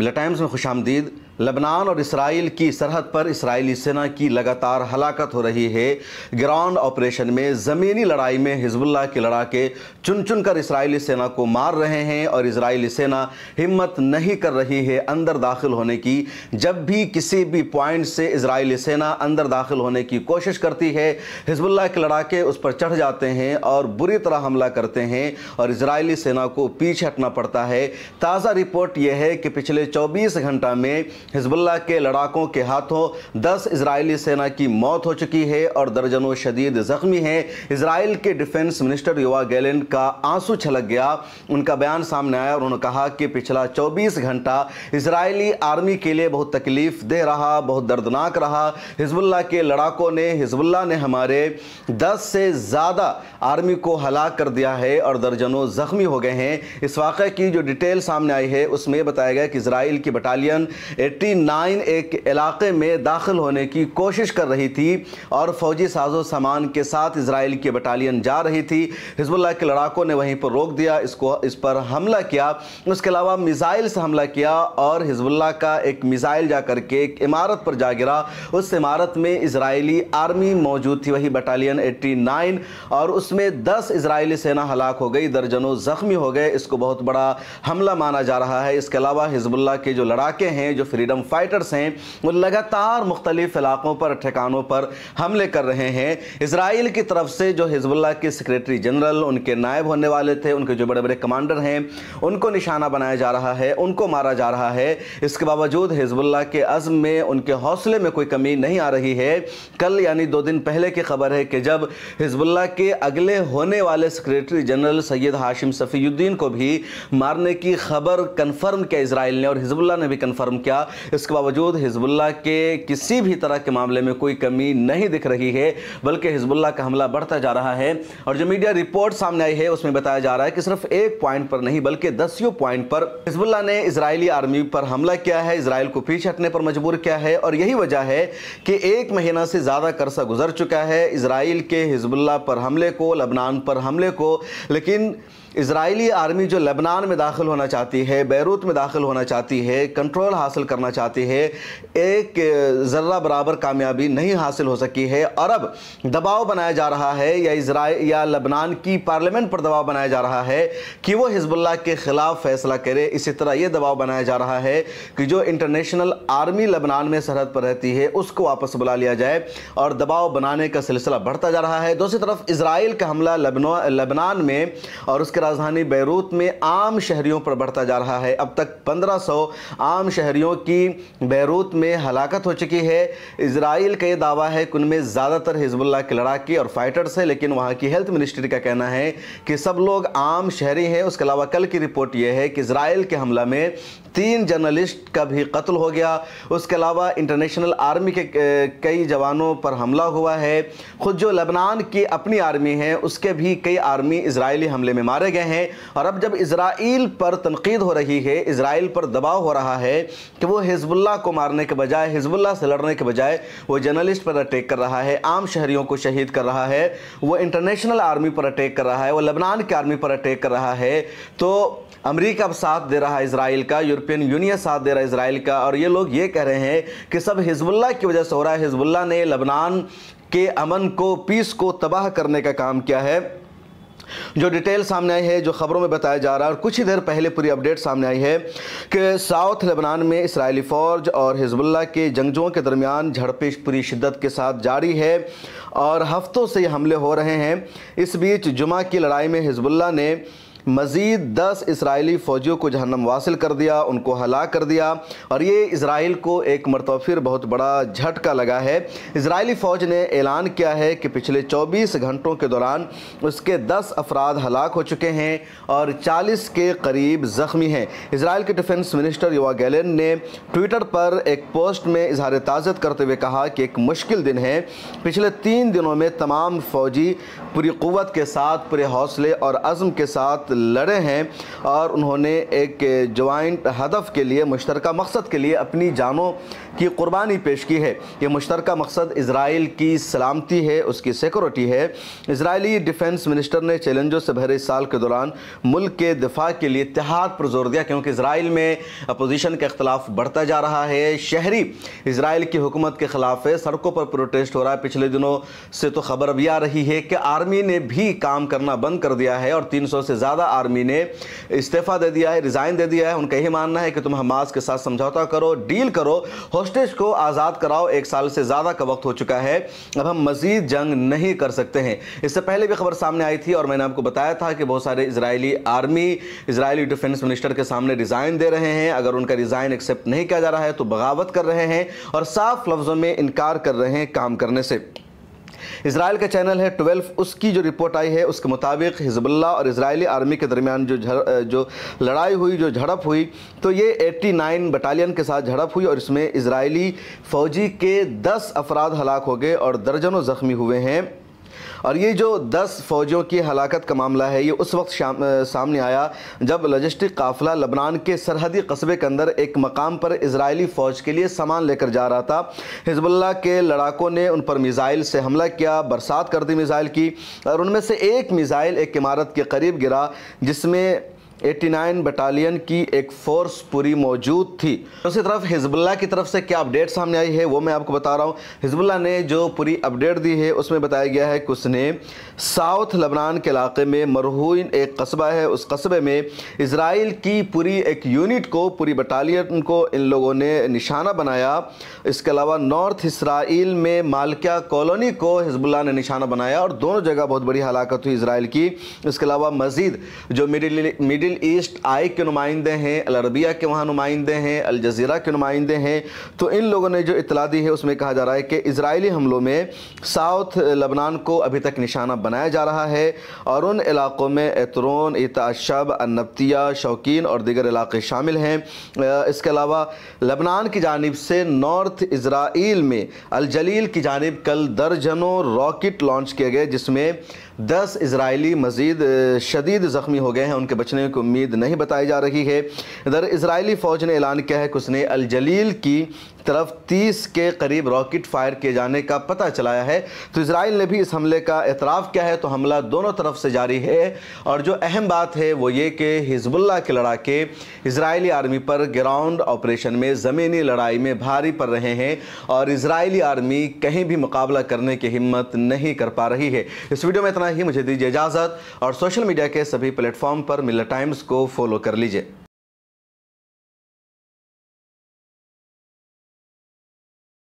बिला टाइम्स में खुशामदीद। लबनान और इसराइल की सरहद पर इसराइली सेना की लगातार हलाकत हो रही है। ग्राउंड ऑपरेशन में ज़मीनी लड़ाई में हिजबुल्लाह के लड़ाके चुन चुन कर इसराइली सेना को मार रहे हैं और इसराइली सेना हिम्मत नहीं कर रही है अंदर दाखिल होने की। जब भी किसी भी पॉइंट से इसराइली सेना अंदर दाखिल होने की कोशिश करती है, हिजबुल्लाह के लड़ाके उस पर चढ़ जाते हैं और बुरी तरह हमला करते हैं और इसराइली सेना को पीछे हटना पड़ता है। ताज़ा रिपोर्ट यह है कि पिछले 24 घंटा में हिजबुल्लाह के लड़ाकों के हाथों 10 इजरायली सेना की मौत हो चुकी है और दर्जनों शदीद जख्मी हैं। इसराइल के डिफेंस मिनिस्टर योआव गैलेंट का आंसू छलक गया। उनका बयान सामने आया और उन्होंने कहा कि पिछला 24 घंटा इसराइली आर्मी के लिए बहुत तकलीफ दे रहा, बहुत दर्दनाक रहा। हिजबुल्लाह ने हमारे 10 से ज़्यादा आर्मी को हलाक कर दिया है और दर्जनों जख्मी हो गए हैं। इस वाक़े की जो डिटेल सामने आई है उसमें बताया गया कि इसराइल की बटालियन 89 एक इलाके में दाखिल होने की कोशिश कर रही थी और फौजी साजो सामान के साथ इसराइल की बटालियन जा रही थी। हिजबुल्लाह के लड़ाकों ने वहीं पर रोक दिया, इस पर हमला किया। उसके अलावा मिसाइल से हमला किया और हिजबुल्लाह का एक मिसाइल जाकर के एक इमारत पर जा गिरा। उस इमारत में इसराइली आर्मी मौजूद थी, वही बटालियन 89, और उसमें 10 इसराइली सेना हलाक हो गई, दर्जनों जख्मी हो गए। इसको बहुत बड़ा हमला माना जा रहा है। इसके अलावा हिजबुल्लाह के जो लड़ाके हैं, जो फ्रीडम फाइटर्स हैं, वो लगातार मुख्तलिफ इलाकों पर, ठिकानों पर हमले कर रहे हैं। इसराइल की तरफ से जो हिजबुल्लाह के सेक्रेटरी जनरल, उनके नायब होने वाले थे, उनके जो बड़े बड़े कमांडर हैं, उनको निशाना बनाया जा रहा है, उनको मारा जा रहा है। इसके बावजूद हिजबुल्लाह के अज़्म में, उनके हौसले में कोई कमी नहीं आ रही है। कल यानी 2 दिन पहले की खबर है कि जब हिजबुल्लाह के अगले होने वाले सेक्रेटरी जनरल सैयद हाशिम सफ़ीउद्दीन को भी मारने की खबर कन्फर्म किया इसराइल ने और हिजबुल्लाह ने भी कन्फर्म किया। इसके बावजूद हिजबुल्लाह के किसी भी तरह के मामले में कोई कमी नहीं दिख रही है, बल्कि हिजबुल्लाह का हमला बढ़ता जा रहा है। और जो मीडिया रिपोर्ट सामने आई है उसमें बताया जा रहा है कि सिर्फ एक पॉइंट पर नहीं बल्कि 10 पॉइंट पर हिजबुल्लाह ने इजरायली आर्मी पर हमला किया है, इसराइल को पीछे हटने पर मजबूर किया है। और यही वजह है कि 1 महीना से ज़्यादा अरसा गुजर चुका है इसराइल के हिजबुल्लाह पर हमले को, लबनान पर हमले को, लेकिन इजरायली आर्मी जो लेबनान में दाखिल होना चाहती है, बैरूत में दाखिल होना चाहती है, कंट्रोल हासिल करना चाहती है, एक ज़र्रा बराबर कामयाबी नहीं हासिल हो सकी है। और अब दबाव बनाया जा रहा है या इजराइल या लेबनान की पार्लियामेंट पर दबाव बनाया जा रहा है कि वो हिजबुल्लाह के ख़िलाफ़ फैसला करे। इसी तरह ये दबाव बनाया जा रहा है कि जो इंटरनेशनल आर्मी लेबनान में सरहद पर रहती है उसको वापस बुला लिया जाए और दबाव बनाने का सिलसिला बढ़ता जा रहा है। दूसरी तरफ इसराइल का हमला लेबनान में और उसके राजधानी बैरूत में आम शहरियों पर बढ़ता जा रहा है। अब तक 1500 आम शहरियों की बैरूत में हलाकत हो चुकी है। इजराइल का यह दावा है कि उनमें ज़्यादातर हिजबुल्लाह के लड़ाके और फाइटर्स हैं, लेकिन वहाँ की हेल्थ मिनिस्ट्री का कहना है कि सब लोग आम शहरी हैं। उसके अलावा कल की रिपोर्ट यह है कि इजराइल के हमला में 3 जर्नलिस्ट का भी कत्ल हो गया। उसके अलावा इंटरनेशनल आर्मी के कई जवानों पर हमला हुआ है। खुद जो लेबनान की अपनी आर्मी है उसके भी कई आर्मी इजरायली हमले में मारे गए हैं। और अब जब इजराइल पर तनकीद हो रही है, इजराइल पर दबाव हो रहा है कि वो हिजबुल्लाह को मारने के बजाय, हिजबुल्लाह से लड़ने के बजाय वो जर्नलिस्ट पर अटैक कर रहा है, आम शहरियों को शहीद कर रहा है, वो इंटरनेशनल आर्मी पर अटैक कर रहा है, वो लेबनान की आर्मी पर अटैक कर रहा है, तो अमेरिका साथ दे रहा है इजराइल का, यूरोपियन यूनियन साथ दे रहा है इजराइल का। और ये लोग ये कह रहे हैं कि सब हिजबुल्लाह की वजह से हो रहा है। हिजबुल्लाह ने लेबनान के अमन को, पीस को तबाह करने का काम किया है। जो डिटेल सामने आई है, जो खबरों में बताया जा रहा है, और कुछ ही देर पहले पूरी अपडेट सामने आई है कि साउथ लेबनान में इसराइली फ़ौज और हिजबुल्लाह के जंगजुओं के दरमियान झड़पें पूरी शिद्दत के साथ जारी है और हफ्तों से ये हमले हो रहे हैं। इस बीच जुमा की लड़ाई में हिजबुल्लाह ने मज़ीद 10 इसराइली फ़ौजियों को जहन्नम वासिल कर दिया, उनको हलाक कर दिया। और ये इसराइल को एक मरतबा फिर बहुत बड़ा झटका लगा है। इसराइली फ़ौज ने ऐलान किया है कि पिछले 24 घंटों के दौरान उसके 10 अफराद हलाक हो चुके हैं और 40 के करीब ज़ख्मी हैं। इसराइल के डिफेंस मिनिस्टर योआव गैलेंट ने ट्विटर पर एक पोस्ट में इजहार ताज़्ज़ुब करते हुए कहा कि एक मुश्किल दिन है। पिछले 3 दिनों में तमाम फ़ौजी पूरी क़ुव्वत के साथ, पूरे हौसले और अज़्म के साथ लड़े हैं और उन्होंने एक ज्वाइंट हदफ के लिए, मुश्तरका मकसद के लिए अपनी जानों की कुर्बानी पेश की है। ये मुश्तरका मकसद इजराइल की सलामती है, उसकी सिक्योरिटी है। इजरायली डिफेंस मिनिस्टर ने चैलेंजों से भरे साल के दौरान मुल्क के दिफा के लिए इत्तेहाद पर जोर दिया, क्योंकि इजराइल में अपोजिशन का इख्तलाफ बढ़ता जा रहा है। शहरी इजराइल की हुकूमत के खिलाफ है, सड़कों पर प्रोटेस्ट हो रहा है। पिछले दिनों से तो खबर अभी आ रही है कि आर्मी ने भी काम करना बंद कर दिया है और 300 से ज़्यादा आर्मी ने इस्तीफा दे दिया है, रिज़ाइन दे दिया है। उनका यही मानना है कि तुम हमास के साथ समझौता करो, डील करो, होस्टेज को आज़ाद कराओ। 1 साल से ज़्यादा का वक्त हो चुका है, अब हम मज़ीद जंग नहीं कर सकते हैं। इससे पहले भी खबर सामने आई थी और मैंने आपको बताया था कि बहुत सारे Israeli army Israeli defence minister के सामने रिज़ाइन दे रहे हैं। अगर उनका रिज़ाइन एक्सेप्ट नहीं किया जा रहा है तो बगावत कर रहे हैं और साफ लफ्ज़ों में इनकार कर रहे हैं काम करने से। इजराइल का चैनल है 12, उसकी जो रिपोर्ट आई है उसके मुताबिक हिजबुल्लाह और इजरायली आर्मी के दरमियान जो लड़ाई हुई, जो झड़प हुई, तो ये 89 बटालियन के साथ झड़प हुई और इसमें इजरायली फ़ौजी के 10 अफराद हलाक हो गए और दर्जनों ज़ख्मी हुए हैं। और ये जो 10 फ़ौजियों की हलाकत का मामला है, ये उस वक्त सामने आया जब लॉजिस्टिक काफ़िला लबनान के सरहदी कस्बे के अंदर एक मकाम पर इजरायली फ़ौज के लिए सामान लेकर जा रहा था। हिजबुल्लाह के लड़ाकों ने उन पर मिसाइल से हमला किया, बरसात कर दी मिसाइल की, और उनमें से एक मिसाइल एक इमारत के करीब गिरा जिसमें 89 बटालियन की एक फोर्स पूरी मौजूद थी। दूसरी तरफ हिजबुल्लाह की तरफ से क्या अपडेट सामने आई है वो मैं आपको बता रहा हूँ। हिजबुल्लाह ने जो पूरी अपडेट दी है उसमें बताया गया है कि उसने साउथ लबनान के इलाके में मरहून एक कस्बा है, उस कस्बे में इजराइल की पूरी एक यूनिट को, पूरी बटालियन को इन लोगों ने निशाना बनाया। इसके अलावा नॉर्थ इसराइल में मालकिया कॉलोनी को हिजबुल्लाह ने निशाना बनाया और दोनों जगह बहुत बड़ी हलाकत हुई इसराइल की। इसके अलावा मज़ीद जो मिडिल ईस्ट आई के नुमाइंदे हैं, अल अरबिया के वहाँ नुमाइंदे हैं, अल जज़ीरा के नुमाइंदे हैं, तो इन लोगों ने जो इत्तला दी है उसमें कहा जा रहा है कि इजरायली हमलों में साउथ लबनान को अभी तक निशाना बनाया जा रहा है और उन इलाक़ों में एतरोन, इताशब, अन्नबतिया, शौकीन और दीगर इलाके शामिल हैं। इसके अलावा लबनान की जानिब से नॉर्थ इसराइल में अल जलील की जानिब कल दर्जनों रॉकेट लॉन्च किए गए जिसमें 10 इजरायली मज़ीद शदीद ज़ख्मी हो गए हैं, उनके बचने की उम्मीद नहीं बताई जा रही है। इधर इजरायली फ़ौज ने ऐलान किया है कि उसने अल जलील की तरफ 30 के करीब रॉकेट फायर किए जाने का पता चलाया है। तो इजराइल ने भी इस हमले का एतराफ़ किया है, तो हमला दोनों तरफ से जारी है। और जो अहम बात है वो ये कि हिजबुल्लाह के लड़ाके इजरायली आर्मी पर ग्राउंड ऑपरेशन में, ज़मीनी लड़ाई में भारी पड़ रहे हैं और इजरायली आर्मी कहीं भी मुकाबला करने की हिम्मत नहीं कर पा रही है। इस वीडियो में इतना ही, मुझे दीजिए इजाज़त और सोशल मीडिया के सभी प्लेटफॉर्म पर मिल्लत टाइम्स को फॉलो कर लीजिए।